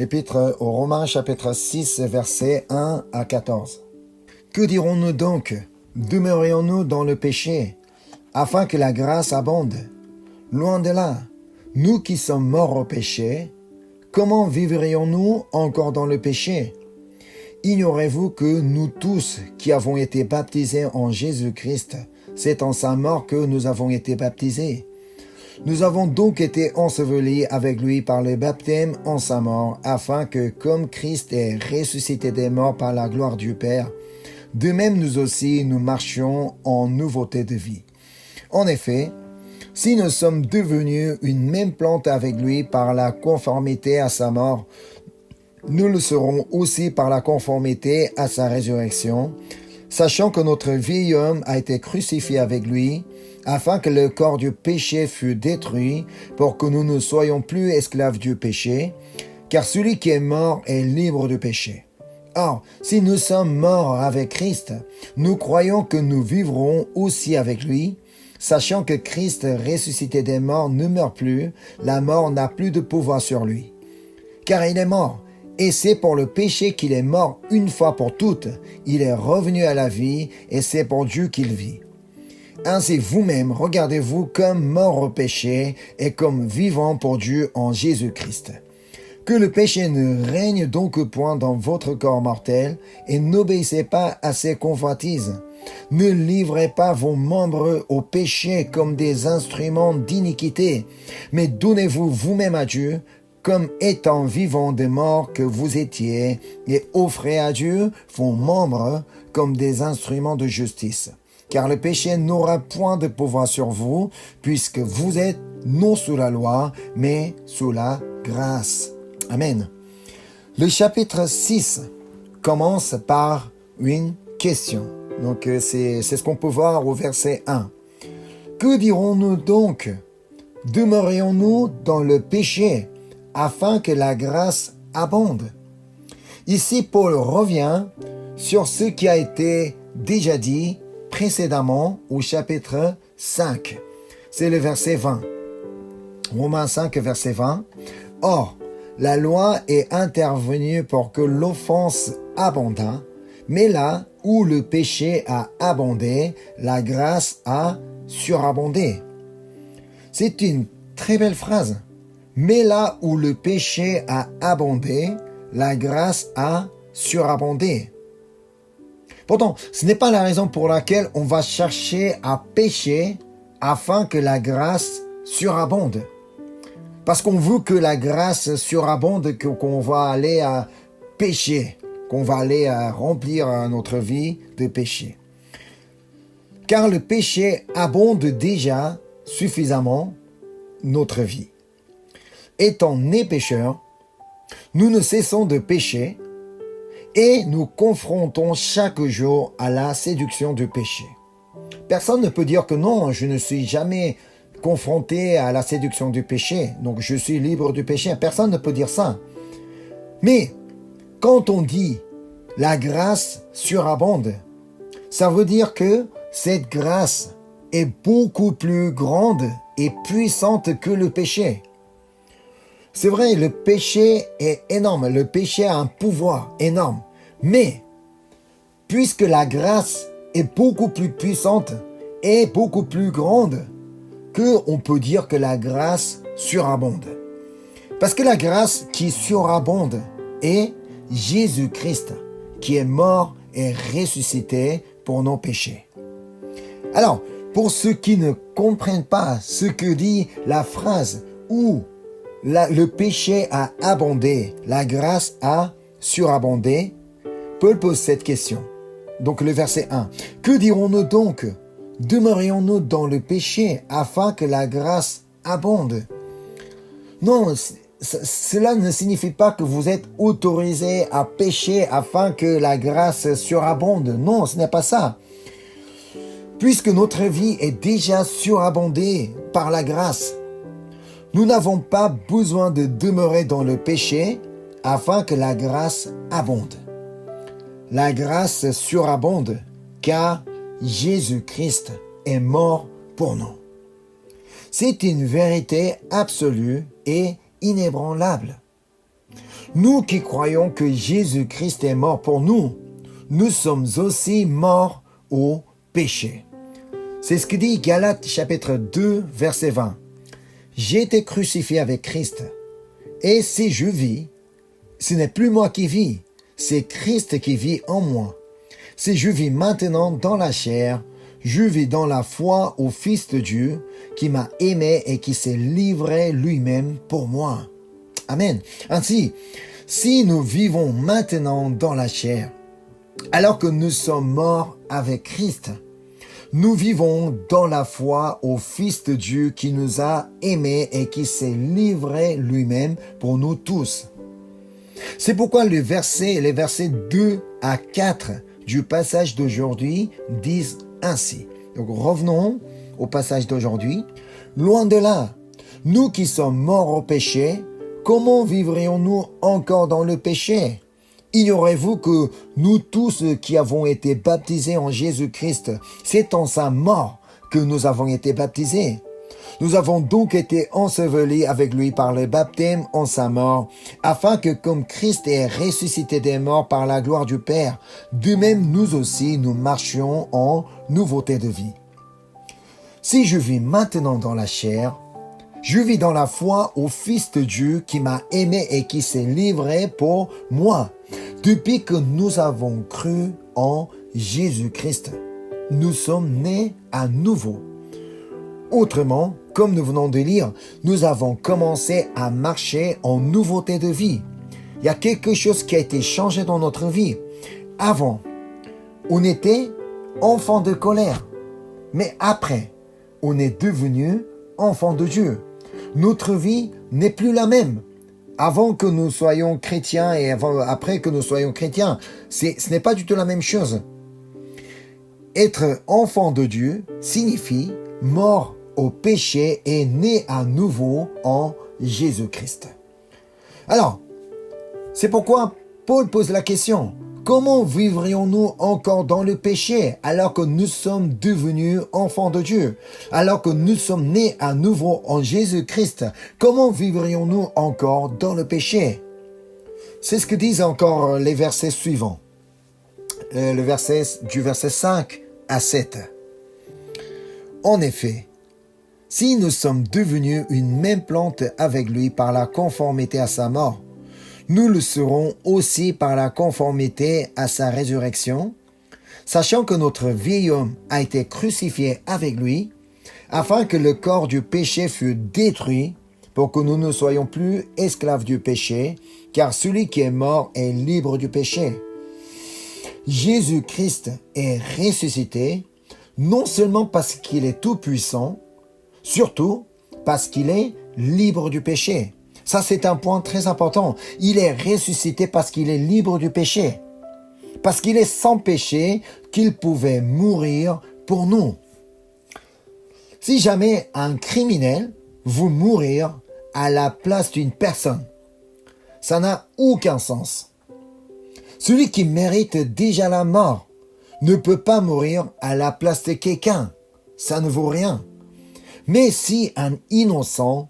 Épître aux Romains, chapitre 6, versets 1 à 14. Que dirons-nous donc? Demeurions-nous dans le péché, afin que la grâce abonde? Loin de là. Nous qui sommes morts au péché, comment vivrions-nous encore dans le péché? Ignorez-vous que nous tous qui avons été baptisés en Jésus-Christ, c'est en sa mort que nous avons été baptisés. Nous avons donc été ensevelis avec lui par le baptême en sa mort, afin que, comme Christ est ressuscité des morts par la gloire du Père, de même nous aussi nous marchions en nouveauté de vie. En effet, si nous sommes devenus une même plante avec lui par la conformité à sa mort, nous le serons aussi par la conformité à sa résurrection, sachant que notre vieil homme a été crucifié avec lui, afin que le corps du péché fût détruit, pour que nous ne soyons plus esclaves du péché, car celui qui est mort est libre du péché. Or, si nous sommes morts avec Christ, nous croyons que nous vivrons aussi avec lui, sachant que Christ ressuscité des morts ne meurt plus, la mort n'a plus de pouvoir sur lui. Car il est mort, et c'est pour le péché qu'il est mort une fois pour toutes. Il est revenu à la vie, et c'est pour Dieu qu'il vit. Ainsi vous-même, regardez-vous comme morts au péché et comme vivants pour Dieu en Jésus-Christ. Que le péché ne règne donc point dans votre corps mortel, et n'obéissez pas à ses convoitises. Ne livrez pas vos membres au péché comme des instruments d'iniquité, mais donnez-vous vous-même à Dieu comme étant vivants des morts que vous étiez, et offrez à Dieu vos membres comme des instruments de justice. Car le péché n'aura point de pouvoir sur vous, puisque vous êtes non sous la loi, mais sous la grâce. Amen. Le chapitre 6 commence par une question. Donc c'est ce qu'on peut voir au verset 1. Que dirons-nous donc? Demeurions-nous dans le péché afin que la grâce abonde? Ici, Paul revient sur ce qui a été déjà dit précédemment au chapitre 5. C'est le verset 20. Romains 5, verset 20. Or, la loi est intervenue pour que l'offense abondât, mais là où le péché a abondé, la grâce a surabondé. C'est une très belle phrase. Mais là où le péché a abondé, la grâce a surabondé. Pourtant, ce n'est pas la raison pour laquelle on va chercher à pécher afin que la grâce surabonde. Parce qu'on veut que la grâce surabonde, qu'on va aller à pécher, qu'on va aller à remplir notre vie de péché. Car le péché abonde déjà suffisamment notre vie. Étant nés pécheurs, nous ne cessons de pécher et nous confrontons chaque jour à la séduction du péché. Personne ne peut dire que non, je ne suis jamais confronté à la séduction du péché, donc je suis libre du péché. Personne ne peut dire ça. Mais quand on dit la grâce surabonde, ça veut dire que cette grâce est beaucoup plus grande et puissante que le péché. C'est vrai, le péché est énorme, le péché a un pouvoir énorme, mais puisque la grâce est beaucoup plus puissante et beaucoup plus grande, qu'on peut dire que la grâce surabonde. Parce que la grâce qui surabonde est Jésus-Christ, qui est mort et ressuscité pour nos péchés. Alors, pour ceux qui ne comprennent pas ce que dit la phrase où le péché a abondé, la grâce a surabondé, Paul pose cette question. Donc le verset 1. Que dirons-nous donc? Demeurions-nous dans le péché afin que la grâce abonde? Non, cela ne signifie pas que vous êtes autorisé à pécher afin que la grâce surabonde. Non, ce n'est pas ça. Puisque notre vie est déjà surabondée par la grâce, nous n'avons pas besoin de demeurer dans le péché afin que la grâce abonde. La grâce surabonde car Jésus-Christ est mort pour nous. C'est une vérité absolue et inébranlable. Nous qui croyons que Jésus-Christ est mort pour nous, nous sommes aussi morts au péché. C'est ce que dit Galates chapitre 2, verset 20. J'ai été crucifié avec Christ. Et si je vis, ce n'est plus moi qui vis, c'est Christ qui vit en moi. Si je vis maintenant dans la chair, je vis dans la foi au Fils de Dieu qui m'a aimé et qui s'est livré lui-même pour moi. Amen. Ainsi, si nous vivons maintenant dans la chair, alors que nous sommes morts avec Christ, nous vivons dans la foi au Fils de Dieu qui nous a aimés et qui s'est livré lui-même pour nous tous. C'est pourquoi les versets 2 à 4 du passage d'aujourd'hui disent ainsi. Donc revenons au passage d'aujourd'hui. Loin de là, nous qui sommes morts au péché, comment vivrions-nous encore dans le péché? Ignorez-vous que nous tous qui avons été baptisés en Jésus-Christ, c'est en sa mort que nous avons été baptisés. Nous avons donc été ensevelis avec lui par le baptême en sa mort, afin que comme Christ est ressuscité des morts par la gloire du Père, de même nous aussi nous marchions en nouveauté de vie. Si je vis maintenant dans la chair, je vis dans la foi au Fils de Dieu qui m'a aimé et qui s'est livré pour moi. Depuis que nous avons cru en Jésus-Christ, nous sommes nés à nouveau. Autrement, comme nous venons de lire, nous avons commencé à marcher en nouveauté de vie. Il y a quelque chose qui a été changé dans notre vie. Avant, on était enfants de colère. Mais après, on est devenu enfants de Dieu. Notre vie n'est plus la même. Avant que nous soyons chrétiens et après que nous soyons chrétiens, ce n'est pas du tout la même chose. Être enfant de Dieu signifie mort au péché et né à nouveau en Jésus-Christ. Alors, c'est pourquoi Paul pose la question, comment vivrions-nous encore dans le péché alors que nous sommes devenus enfants de Dieu, alors que nous sommes nés à nouveau en Jésus-Christ? Comment vivrions-nous encore dans le péché? C'est ce que disent encore les versets suivants. Du verset 5 à 7. En effet, si nous sommes devenus une même plante avec lui par la conformité à sa mort, nous le serons aussi par la conformité à sa résurrection, sachant que notre vieil homme a été crucifié avec lui, afin que le corps du péché fût détruit, pour que nous ne soyons plus esclaves du péché, car celui qui est mort est libre du péché. Jésus-Christ est ressuscité, non seulement parce qu'il est tout-puissant, surtout parce qu'il est libre du péché. Ça, c'est un point très important. Il est ressuscité parce qu'il est libre du péché. Parce qu'il est sans péché, qu'il pouvait mourir pour nous. Si jamais un criminel veut mourir à la place d'une personne, ça n'a aucun sens. Celui qui mérite déjà la mort ne peut pas mourir à la place de quelqu'un. Ça ne vaut rien. Mais si un innocent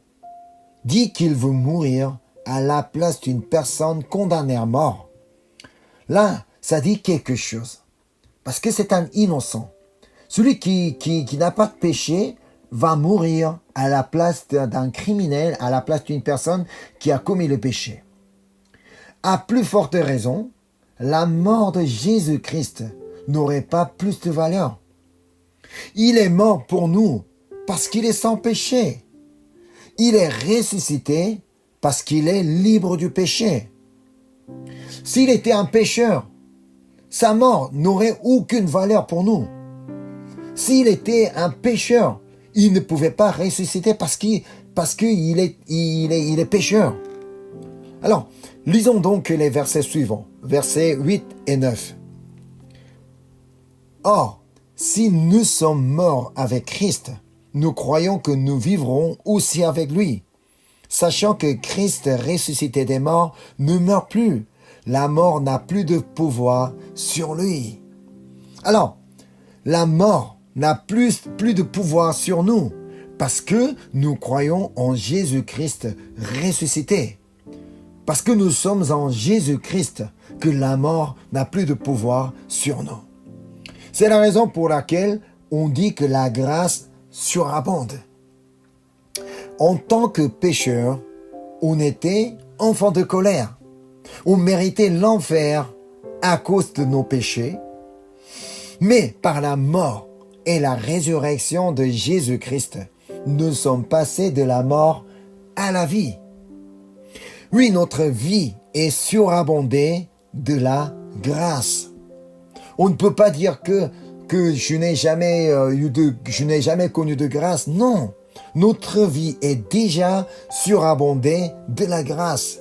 dit qu'il veut mourir à la place d'une personne condamnée à mort, là, ça dit quelque chose. Parce que c'est un innocent. Celui qui n'a pas de péché va mourir à la place d'un criminel, à la place d'une personne qui a commis le péché. À plus forte raison, la mort de Jésus-Christ n'aurait pas plus de valeur. Il est mort pour nous parce qu'il est sans péché. Il est ressuscité parce qu'il est libre du péché. S'il était un pécheur, sa mort n'aurait aucune valeur pour nous. S'il était un pécheur, il ne pouvait pas ressusciter parce qu'il est pécheur. Alors, lisons donc les versets suivants, versets 8 et 9. Or, si nous sommes morts avec Christ, nous croyons que nous vivrons aussi avec lui, sachant que Christ ressuscité des morts ne meurt plus. La mort n'a plus de pouvoir sur lui. Alors, la mort n'a plus de pouvoir sur nous parce que nous croyons en Jésus-Christ ressuscité. Parce que nous sommes en Jésus-Christ que la mort n'a plus de pouvoir sur nous. C'est la raison pour laquelle on dit que la grâce surabonde. En tant que pécheur, on était enfant de colère. On méritait l'enfer à cause de nos péchés. Mais par la mort et la résurrection de Jésus-Christ, nous sommes passés de la mort à la vie. Oui, notre vie est surabondée de la grâce. On ne peut pas dire que je n'ai jamais connu de grâce. Non, notre vie est déjà surabondée de la grâce.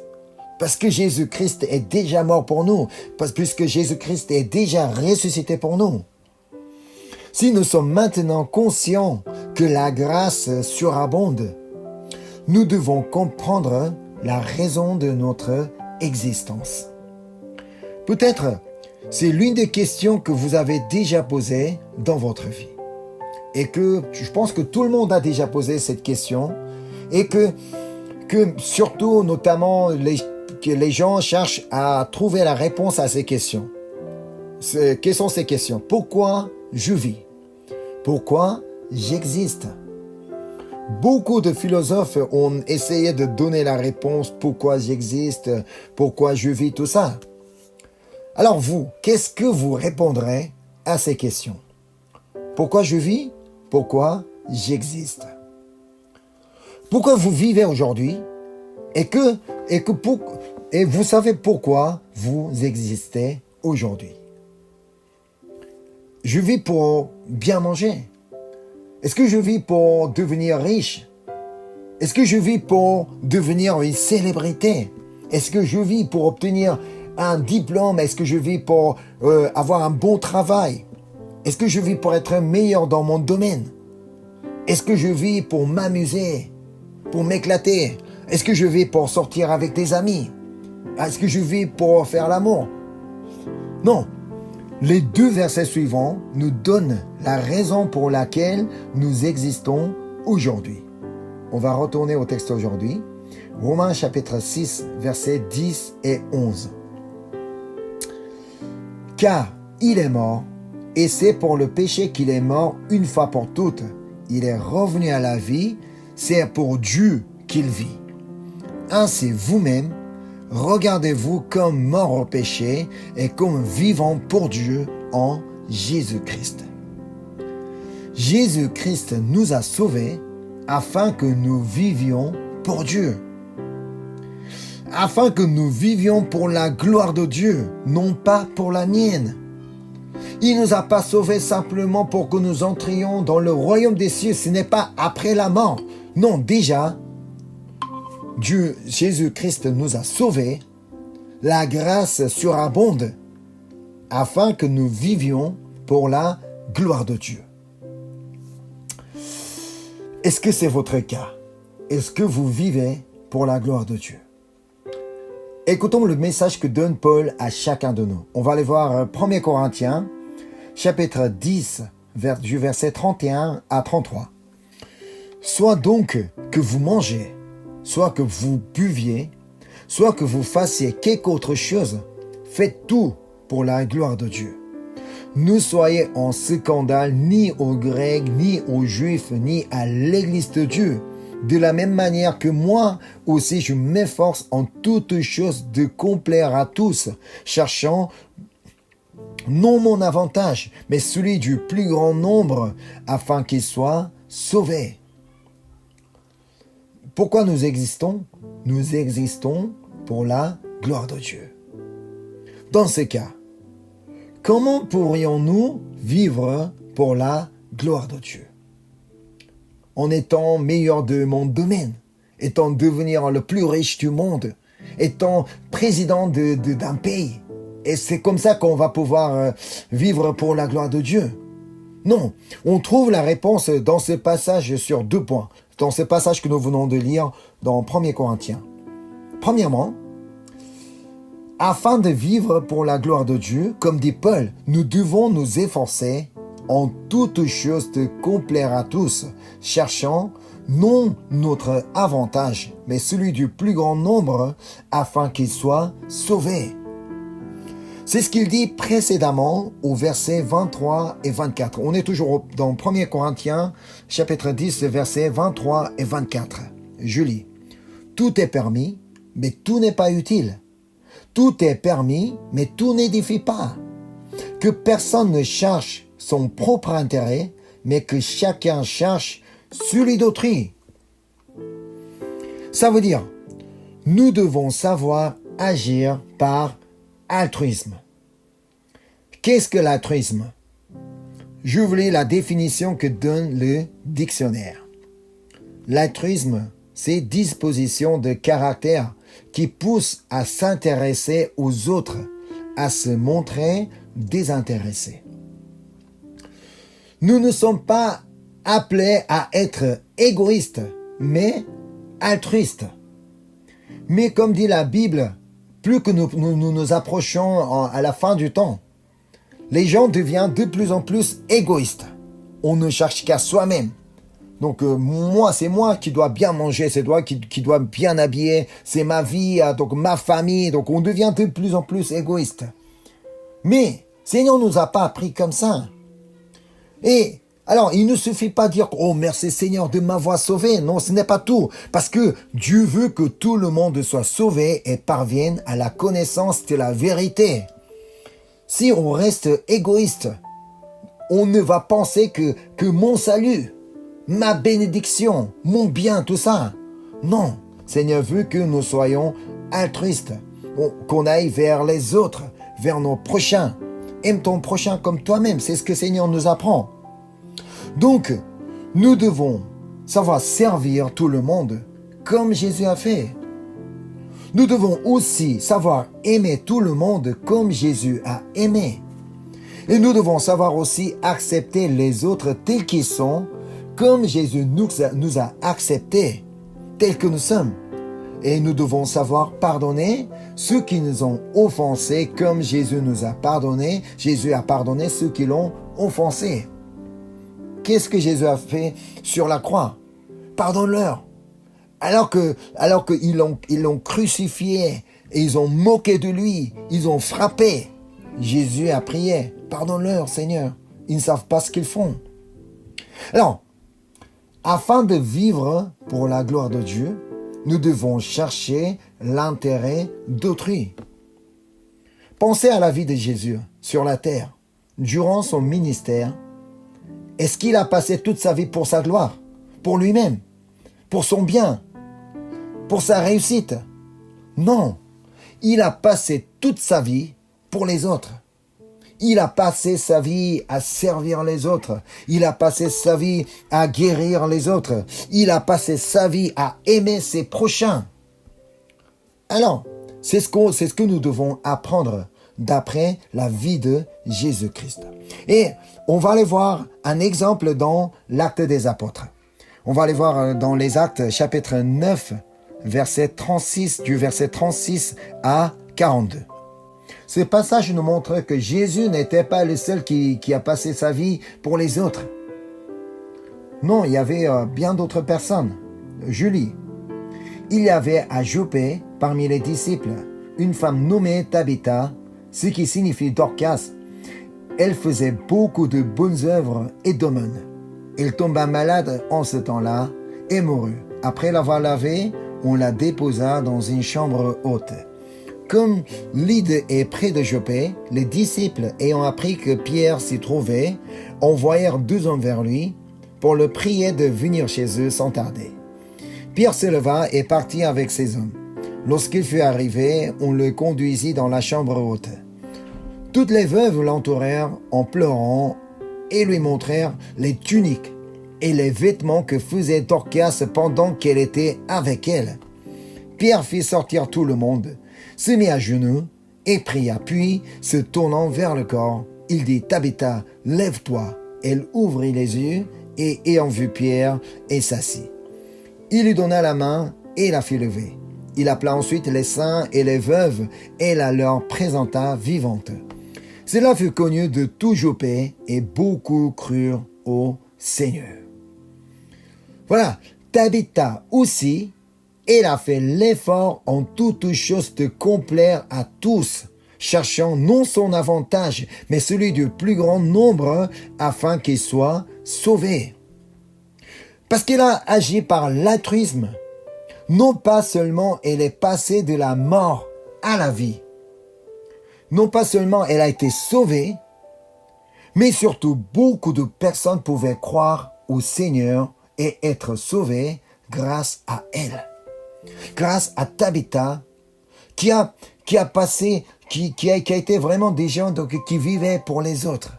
Parce que Jésus-Christ est déjà mort pour nous. Puisque Jésus-Christ est déjà ressuscité pour nous. Si nous sommes maintenant conscients que la grâce surabonde, nous devons comprendre la raison de notre existence. Peut-être c'est l'une des questions que vous avez déjà posées dans votre vie. Et que je pense que tout le monde a déjà posé cette question. Et que surtout, notamment, que les gens cherchent à trouver la réponse à ces questions. Quelles sont ces questions? Pourquoi je vis? Pourquoi j'existe? Beaucoup de philosophes ont essayé de donner la réponse pourquoi j'existe, pourquoi je vis, tout ça. Alors vous, qu'est-ce que vous répondrez à ces questions? Pourquoi je vis? Pourquoi j'existe? Pourquoi vous vivez aujourd'hui? Et vous savez pourquoi vous existez aujourd'hui? Je vis pour bien manger. Est-ce que je vis pour devenir riche? Est-ce que je vis pour devenir une célébrité? Est-ce que je vis pour obtenir un diplôme? Est-ce que je vis pour avoir un bon travail? Est-ce que je vis pour être meilleur dans mon domaine? Est-ce que je vis pour m'amuser, pour m'éclater? Est-ce que je vis pour sortir avec des amis? Est-ce que je vis pour faire l'amour? Non. Les deux versets suivants nous donnent la raison pour laquelle nous existons aujourd'hui. On va retourner au texte aujourd'hui. Romains chapitre 6, versets 10 et 11. Car il est mort, et c'est pour le péché qu'il est mort une fois pour toutes. Il est revenu à la vie, c'est pour Dieu qu'il vit. Ainsi vous-même, regardez-vous comme mort au péché et comme vivant pour Dieu en Jésus-Christ. Jésus-Christ nous a sauvés afin que nous vivions pour Dieu. Afin que nous vivions pour la gloire de Dieu, non pas pour la mienne. Il ne nous a pas sauvés simplement pour que nous entrions dans le royaume des cieux. Ce n'est pas après la mort. Non, déjà, Dieu, Jésus-Christ nous a sauvés, la grâce surabonde, afin que nous vivions pour la gloire de Dieu. Est-ce que c'est votre cas? Est-ce que vous vivez pour la gloire de Dieu? Écoutons le message que donne Paul à chacun de nous. On va aller voir 1 Corinthiens, chapitre 10, du verset 31 à 33. Soit donc que vous mangez, soit que vous buviez, soit que vous fassiez quelque autre chose, faites tout pour la gloire de Dieu. Ne soyez en scandale ni aux Grecs, ni aux Juifs, ni à l'Église de Dieu. De la même manière que moi aussi, je m'efforce en toutes choses de complaire à tous, cherchant non mon avantage, mais celui du plus grand nombre, afin qu'ils soient sauvés. Pourquoi nous existons? Nous existons pour la gloire de Dieu. Dans ce cas, comment pourrions-nous vivre pour la gloire de Dieu? En étant meilleur de mon domaine, étant devenir le plus riche du monde, étant président d'un pays. Et c'est comme ça qu'on va pouvoir vivre pour la gloire de Dieu. Non, on trouve la réponse dans ce passage sur 2 points. Dans ce passage que nous venons de lire dans 1 Corinthiens. Premièrement, afin de vivre pour la gloire de Dieu, comme dit Paul, nous devons nous efforcer en toutes choses de complaire à tous, cherchant non notre avantage, mais celui du plus grand nombre, afin qu'ils soient sauvés. C'est ce qu'il dit précédemment au verset 23 et 24. On est toujours dans 1 Corinthiens, chapitre 10, versets 23 et 24. Je lis. Tout est permis, mais tout n'est pas utile. Tout est permis, mais tout n'édifie pas. Que personne ne cherche son propre intérêt, mais que chacun cherche celui d'autrui. Ça veut dire, nous devons savoir agir par altruisme. Qu'est-ce que l'altruisme? Je vous lis la définition que donne le dictionnaire. L'altruisme, c'est disposition de caractère qui pousse à s'intéresser aux autres, à se montrer désintéressé. Nous ne sommes pas appelés à être égoïstes, mais altruistes. Mais comme dit la Bible, plus que nous approchons à la fin du temps, les gens deviennent de plus en plus égoïstes. On ne cherche qu'à soi-même. Donc c'est moi qui dois bien manger, c'est moi qui dois bien habiller, c'est ma vie, donc ma famille. Donc on devient de plus en plus égoïste. Mais Seigneur nous a pas appris comme ça. Et alors, il ne suffit pas de dire « Oh, merci Seigneur de m'avoir sauvé ». Non, ce n'est pas tout. Parce que Dieu veut que tout le monde soit sauvé et parvienne à la connaissance de la vérité. Si on reste égoïste, on ne va penser que mon salut, ma bénédiction, mon bien, tout ça. Non, Seigneur veut que nous soyons altruistes, qu'on aille vers les autres, vers nos prochains. Aime ton prochain comme toi-même, c'est ce que Seigneur nous apprend. Donc, nous devons savoir servir tout le monde comme Jésus a fait. Nous devons aussi savoir aimer tout le monde comme Jésus a aimé. Et nous devons savoir aussi accepter les autres tels qu'ils sont, comme Jésus nous a acceptés, tels que nous sommes. Et nous devons savoir pardonner ceux qui nous ont offensés, comme Jésus nous a pardonné. Jésus a pardonné ceux qui l'ont offensé. Qu'est-ce que Jésus a fait sur la croix? Pardonne-leur. Alors qu'ils l'ont crucifié, et ils ont moqué de lui, ils ont frappé. Jésus a prié, pardonne-leur, Seigneur. Ils ne savent pas ce qu'ils font. Alors, afin de vivre pour la gloire de Dieu, nous devons chercher l'intérêt d'autrui. Pensez à la vie de Jésus sur la terre. Durant son ministère, est-ce qu'il a passé toute sa vie pour sa gloire, pour lui-même, pour son bien, pour sa réussite? Non, il a passé toute sa vie pour les autres. Il a passé sa vie à servir les autres. Il a passé sa vie à guérir les autres. Il a passé sa vie à aimer ses prochains. Alors, c'est ce que nous devons apprendre d'après la vie de Jésus-Christ. Et on va aller voir un exemple dans l'Acte des Apôtres. On va aller voir dans les Actes, chapitre 9, verset 36, du verset 36 à 42. Ce passage nous montre que Jésus n'était pas le seul qui a passé sa vie pour les autres. Non, il y avait bien d'autres personnes. Je lis. Il y avait à Joppé, parmi les disciples, une femme nommée Tabitha, ce qui signifie Dorcas. Elle faisait beaucoup de bonnes œuvres et d'aumônes. Elle tomba malade en ce temps-là et mourut. Après l'avoir lavée, on la déposa dans une chambre haute. Comme Lyde est près de Joppé, les disciples, ayant appris que Pierre s'y trouvait, envoyèrent 2 hommes vers lui pour le prier de venir chez eux sans tarder. Pierre se leva et partit avec ses hommes. Lorsqu'il fut arrivé, on le conduisit dans la chambre haute. Toutes les veuves l'entourèrent en pleurant et lui montrèrent les tuniques et les vêtements que faisait Dorcas pendant qu'elle était avec elle. Pierre fit sortir tout le monde, se mit à genoux et pria, puis, se tournant vers le corps, il dit « Tabitha, lève-toi ». Elle ouvrit les yeux et, ayant vu Pierre, elle s'assit. Il lui donna la main et la fit lever. Il appela ensuite les saints et les veuves et la leur présenta vivante. Cela fut connu de tout Joppé et beaucoup crurent au Seigneur. Voilà, Tabitha aussi, elle a fait l'effort en toutes choses de complaire à tous, cherchant non son avantage, mais celui du plus grand nombre, afin qu'il soit sauvé. Parce qu'elle a agi par l'altruisme, non pas seulement elle est passée de la mort à la vie, non pas seulement elle a été sauvée, mais surtout beaucoup de personnes pouvaient croire au Seigneur et être sauvées grâce à elle. Grâce à Tabitha, qui a été vraiment des gens donc, qui vivaient pour les autres.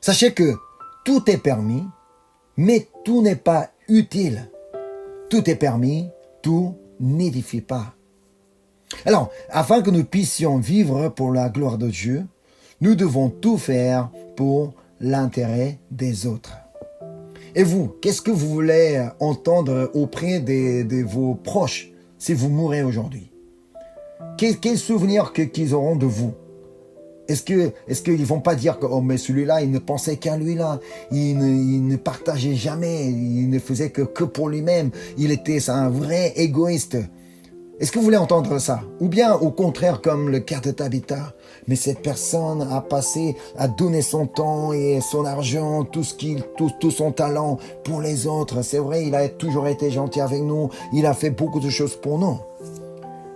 Sachez que tout est permis, mais tout n'est pas utile. Tout est permis, tout n'édifie pas. Alors, afin que nous puissions vivre pour la gloire de Dieu, nous devons tout faire pour l'intérêt des autres. Et vous, qu'est-ce que vous voulez entendre auprès de vos proches si vous mourrez aujourd'hui? Quel souvenir qu'ils auront de vous? Est-ce qu'ils vont pas dire que oh mais celui-là il ne pensait qu'à lui là, il ne partageait jamais, il ne faisait que pour lui-même, c'est un vrai égoïste. Est-ce que vous voulez entendre ça? Ou bien au contraire comme le cas de Tabitha, mais cette personne a donné son temps et son argent, tout son talent pour les autres. C'est vrai, il a toujours été gentil avec nous, il a fait beaucoup de choses pour nous.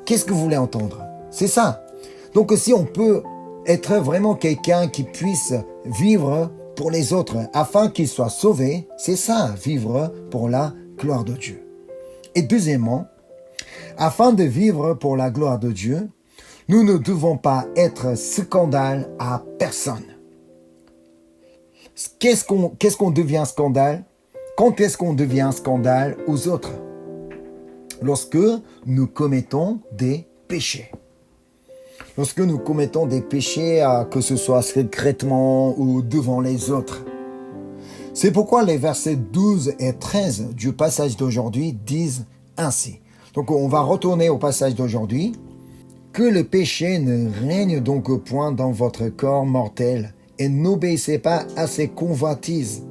Qu'est-ce que vous voulez entendre? C'est ça. Donc si on peut être vraiment quelqu'un qui puisse vivre pour les autres afin qu'ils soient sauvés, c'est ça, vivre pour la gloire de Dieu. Et deuxièmement, afin de vivre pour la gloire de Dieu, nous ne devons pas être scandale à personne. Qu'est-ce qu'on devient scandale? Quand est-ce qu'on devient scandale aux autres? Lorsque nous commettons des péchés. Lorsque nous commettons des péchés, que ce soit secrètement ou devant les autres. C'est pourquoi les versets 12 et 13 du passage d'aujourd'hui disent ainsi. Donc on va retourner au passage d'aujourd'hui. Que le péché ne règne donc point dans votre corps mortel et n'obéissez pas à ses convoitises.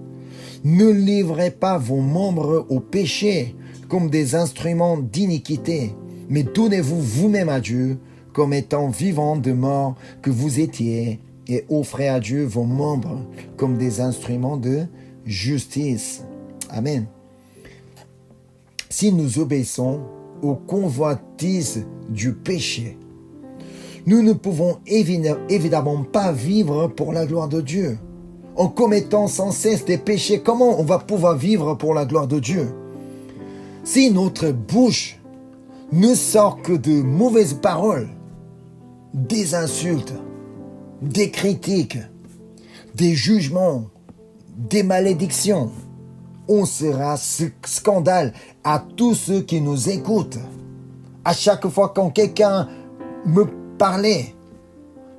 Ne livrez pas vos membres au péché comme des instruments d'iniquité, mais donnez-vous vous-même à Dieu comme étant vivants de mort que vous étiez et offrez à Dieu vos membres comme des instruments de justice. Amen. Si nous obéissons aux convoitises du péché, nous ne pouvons évidemment pas vivre pour la gloire de Dieu. En commettant sans cesse des péchés, comment on va pouvoir vivre pour la gloire de Dieu? Si notre bouche ne sort que de mauvaises paroles, des insultes, des critiques, des jugements, des malédictions, on sera scandale à tous ceux qui nous écoutent. À chaque fois quand quelqu'un me parlait,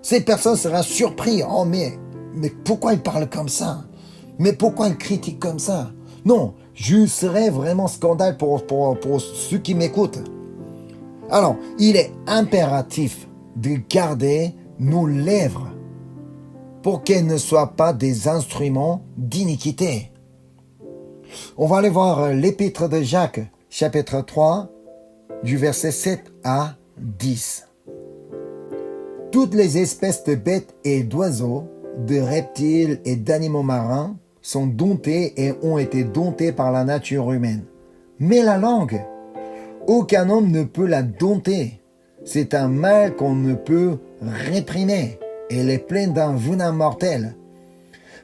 ces personnes seront surprises. Oh mais pourquoi il parle comme ça? Mais pourquoi il critique comme ça? Non, je serais vraiment scandale pour ceux qui m'écoutent. Alors, il est impératif de garder nos lèvres pour qu'elles ne soient pas des instruments d'iniquité. On va aller voir l'épître de Jacques, chapitre 3, du verset 7 à 10. Toutes les espèces de bêtes et d'oiseaux, de reptiles et d'animaux marins sont domptés et ont été domptés par la nature humaine. Mais la langue, aucun homme ne peut la dompter. C'est un mal qu'on ne peut réprimer. Elle est pleine d'un venin mortel.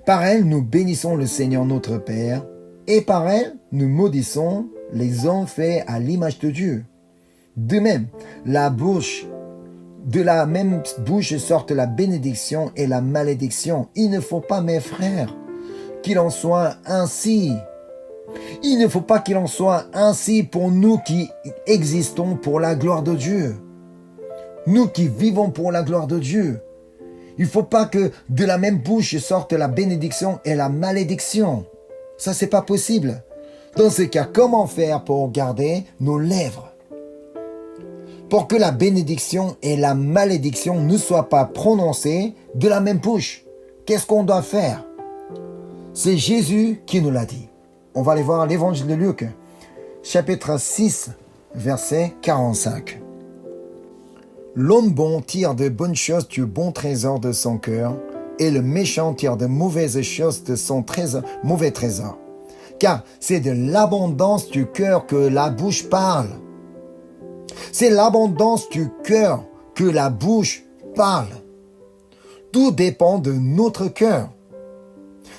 Par elle, nous bénissons le Seigneur notre Père, et par elle, nous maudissons les hommes faits à l'image de Dieu. De même, de la même bouche sortent la bénédiction et la malédiction. Il ne faut pas, mes frères, qu'il en soit ainsi. Il ne faut pas qu'il en soit ainsi pour nous qui existons pour la gloire de Dieu. Nous qui vivons pour la gloire de Dieu. Il ne faut pas que de la même bouche sorte la bénédiction et la malédiction. Ça, c'est pas possible. Dans ce cas, comment faire pour garder nos lèvres? Pour que la bénédiction et la malédiction ne soient pas prononcées de la même bouche. Qu'est-ce qu'on doit faire? C'est Jésus qui nous l'a dit. On va aller voir l'évangile de Luc, chapitre 6, verset 45. L'homme bon tire de bonnes choses du bon trésor de son cœur, et le méchant tire de mauvaises choses de son mauvais trésor. Car c'est de l'abondance du cœur que la bouche parle. C'est l'abondance du cœur que la bouche parle. Tout dépend de notre cœur.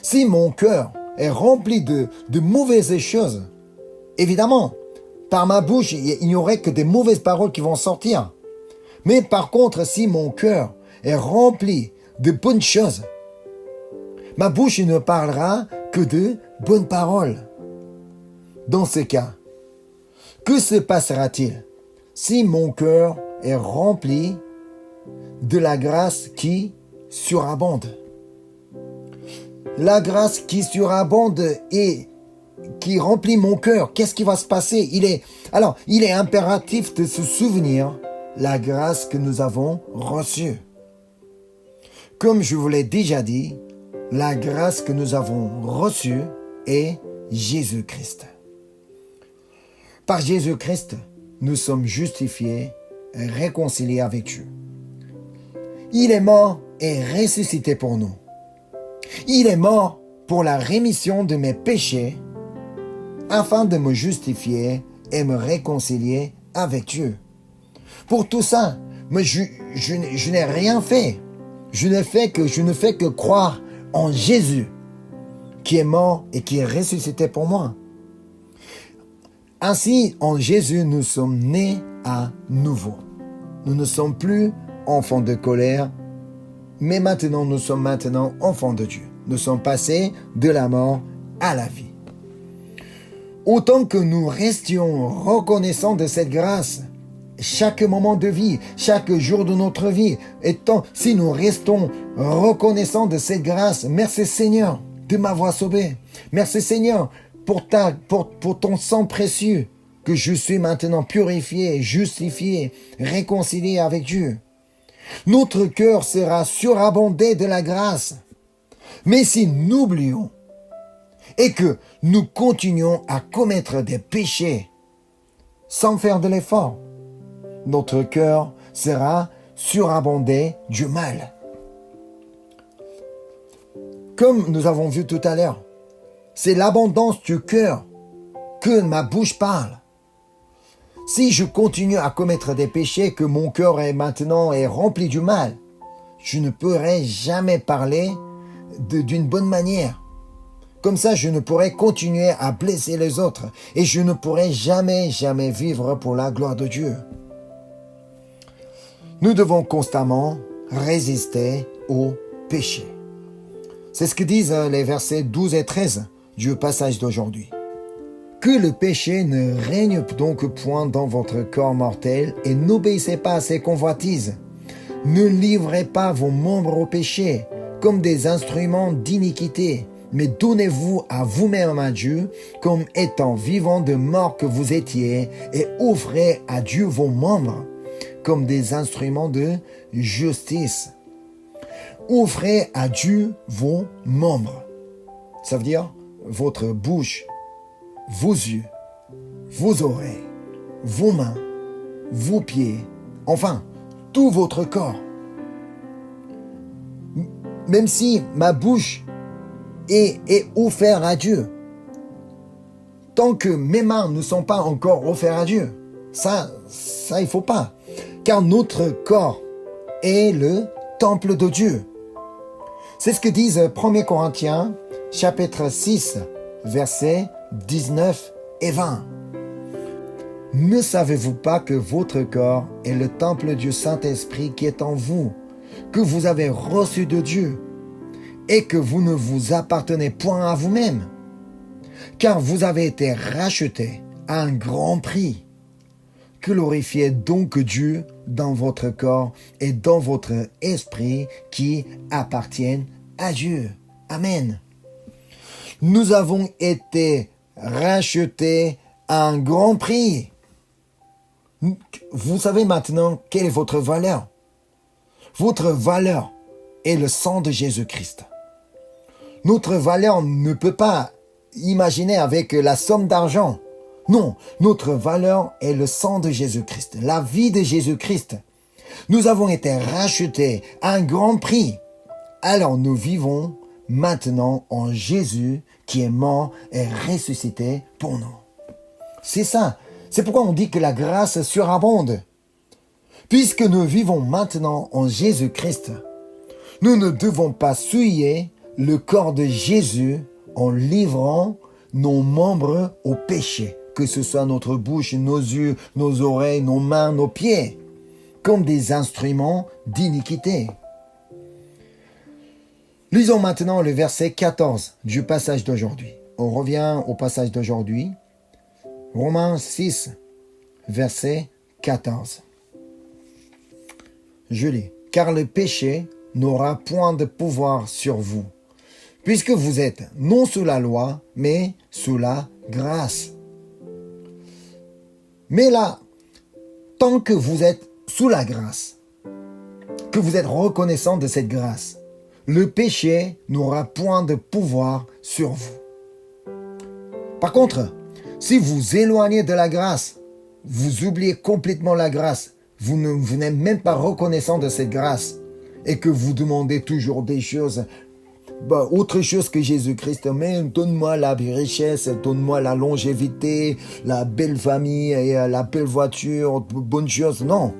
Si mon cœur est rempli de mauvaises choses, évidemment, par ma bouche, il n'y aurait que des mauvaises paroles qui vont sortir. Mais par contre, si mon cœur est rempli de bonnes choses, ma bouche ne parlera que de bonnes paroles. Dans ce cas, que se passera-t-il si mon cœur est rempli de la grâce qui surabonde? La grâce qui surabonde et qui remplit mon cœur, qu'est-ce qui va se passer? Il est impératif de se souvenir la grâce que nous avons reçue. Comme je vous l'ai déjà dit, la grâce que nous avons reçue est Jésus-Christ. Par Jésus-Christ, nous sommes justifiés et réconciliés avec Dieu. Il est mort et ressuscité pour nous. Il est mort pour la rémission de mes péchés afin de me justifier et me réconcilier avec Dieu. Pour tout ça, mais je n'ai rien fait. Je ne fais que croire en Jésus qui est mort et qui est ressuscité pour moi. Ainsi, en Jésus, nous sommes nés à nouveau. Nous ne sommes plus enfants de colère, mais maintenant, nous sommes enfants de Dieu. Nous sommes passés de la mort à la vie. Autant que nous restions reconnaissants de cette grâce, chaque moment de vie, chaque jour de notre vie, si nous restons reconnaissants de cette grâce, merci Seigneur de m'avoir sauvé. Merci Seigneur pour ton sang précieux, que je suis maintenant purifié, justifié, réconcilié avec Dieu. Notre cœur sera surabondé de la grâce. Mais si nous oublions et que nous continuons à commettre des péchés sans faire de l'effort, notre cœur sera surabondé du mal. Comme nous avons vu tout à l'heure, c'est l'abondance du cœur que ma bouche parle. Si je continue à commettre des péchés, que mon cœur est rempli du mal, je ne pourrai jamais parler d'une bonne manière. Comme ça, je ne pourrai continuer à blesser les autres et je ne pourrai jamais vivre pour la gloire de Dieu. Nous devons constamment résister au péché. C'est ce que disent les versets 12 et 13 du passage d'aujourd'hui. Que le péché ne règne donc point dans votre corps mortel et n'obéissez pas à ses convoitises. Ne livrez pas vos membres au péché comme des instruments d'iniquité, mais donnez-vous à vous-même à Dieu comme étant vivants de mort que vous étiez et offrez à Dieu vos membres comme des instruments de justice. Offrez à Dieu vos membres. Ça veut dire votre bouche, vos yeux, vos oreilles, vos mains, vos pieds, enfin, tout votre corps. Même si ma bouche est offerte à Dieu, tant que mes mains ne sont pas encore offertes à Dieu, ça il faut pas. Car notre corps est le temple de Dieu. C'est ce que disent 1 Corinthiens, chapitre 6, versets 19 et 20. Ne savez-vous pas que votre corps est le temple du Saint-Esprit qui est en vous, que vous avez reçu de Dieu, et que vous ne vous appartenez point à vous-même, car vous avez été rachetés à un grand prix. Glorifiez donc Dieu dans votre corps et dans votre esprit qui appartiennent à Dieu. Amen. Nous avons été rachetés à un grand prix. Vous savez maintenant quelle est votre valeur. Votre valeur est le sang de Jésus-Christ. Notre valeur ne peut pas imaginer avec la somme d'argent. Non, notre valeur est le sang de Jésus-Christ, la vie de Jésus-Christ. Nous avons été rachetés à un grand prix. Alors nous vivons maintenant en Jésus qui est mort et ressuscité pour nous. C'est ça. C'est pourquoi on dit que la grâce surabonde. Puisque nous vivons maintenant en Jésus-Christ, nous ne devons pas souiller le corps de Jésus en livrant nos membres au péché, que ce soit notre bouche, nos yeux, nos oreilles, nos mains, nos pieds, comme des instruments d'iniquité. Lisons maintenant le verset 14 du passage d'aujourd'hui. On revient au passage d'aujourd'hui. Romains 6, verset 14. Je lis. « Car le péché n'aura point de pouvoir sur vous, puisque vous êtes non sous la loi, mais sous la grâce. » Mais là, tant que vous êtes sous la grâce, que vous êtes reconnaissant de cette grâce, le péché n'aura point de pouvoir sur vous. Par contre, si vous éloignez de la grâce, vous oubliez complètement la grâce, vous n'êtes même pas reconnaissant de cette grâce et que vous demandez toujours des choses, autre chose que Jésus-Christ, mais donne-moi la richesse, donne-moi la longévité, la belle famille et la belle voiture, bonne chose. Non.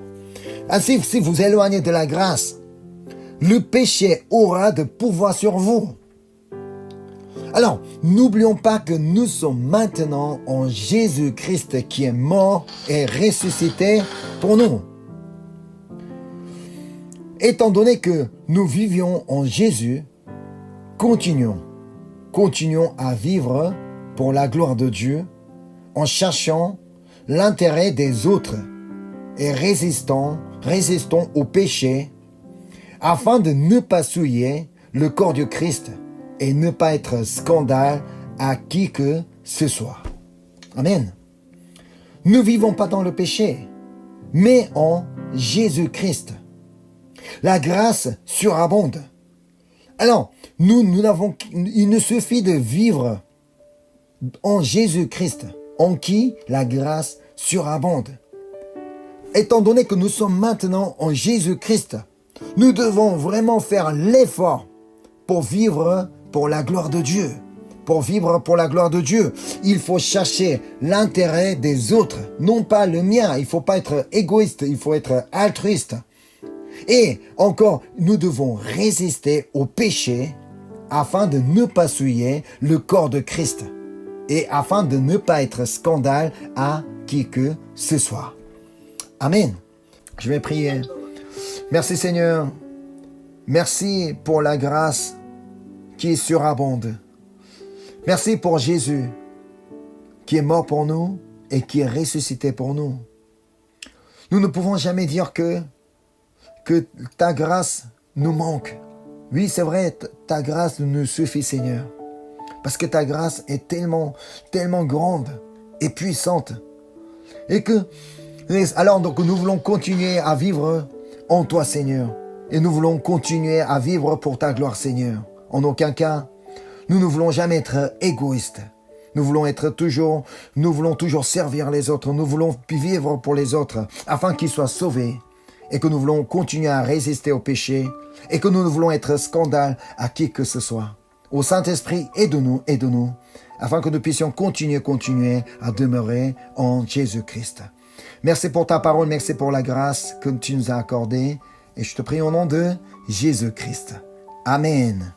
Si vous éloignez de la grâce, le péché aura de pouvoir sur vous. Alors, n'oublions pas que nous sommes maintenant en Jésus-Christ qui est mort et ressuscité pour nous. Étant donné que nous vivions en Jésus, continuons à vivre pour la gloire de Dieu en cherchant l'intérêt des autres et résistons au péché afin de ne pas souiller le corps du Christ et ne pas être scandale à qui que ce soit. Amen. Ne vivons pas dans le péché, mais en Jésus-Christ. La grâce surabonde. Alors, il ne suffit de vivre en Jésus-Christ, en qui la grâce surabonde. Étant donné que nous sommes maintenant en Jésus-Christ, nous devons vraiment faire l'effort pour vivre pour la gloire de Dieu. Pour vivre pour la gloire de Dieu, il faut chercher l'intérêt des autres, non pas le mien. Il ne faut pas être égoïste, il faut être altruiste. Et encore, nous devons résister au péché afin de ne pas souiller le corps de Christ et afin de ne pas être scandale à qui que ce soit. Amen. Je vais prier. Merci Seigneur. Merci pour la grâce qui surabonde. Merci pour Jésus qui est mort pour nous et qui est ressuscité pour nous. Nous ne pouvons jamais dire que ta grâce nous manque. Oui, c'est vrai, ta grâce nous suffit, Seigneur. Parce que ta grâce est tellement grande et puissante. Alors, donc, nous voulons continuer à vivre en toi, Seigneur. Et nous voulons continuer à vivre pour ta gloire, Seigneur. En aucun cas, nous ne voulons jamais être égoïstes. Nous voulons toujours servir les autres. Nous voulons vivre pour les autres afin qu'ils soient sauvés. Et que nous voulons continuer à résister au péché, et que nous voulons être scandale à qui que ce soit. Au Saint-Esprit, aide-nous, afin que nous puissions continuer à demeurer en Jésus-Christ. Merci pour ta parole, merci pour la grâce que tu nous as accordée, et je te prie au nom de Jésus-Christ. Amen.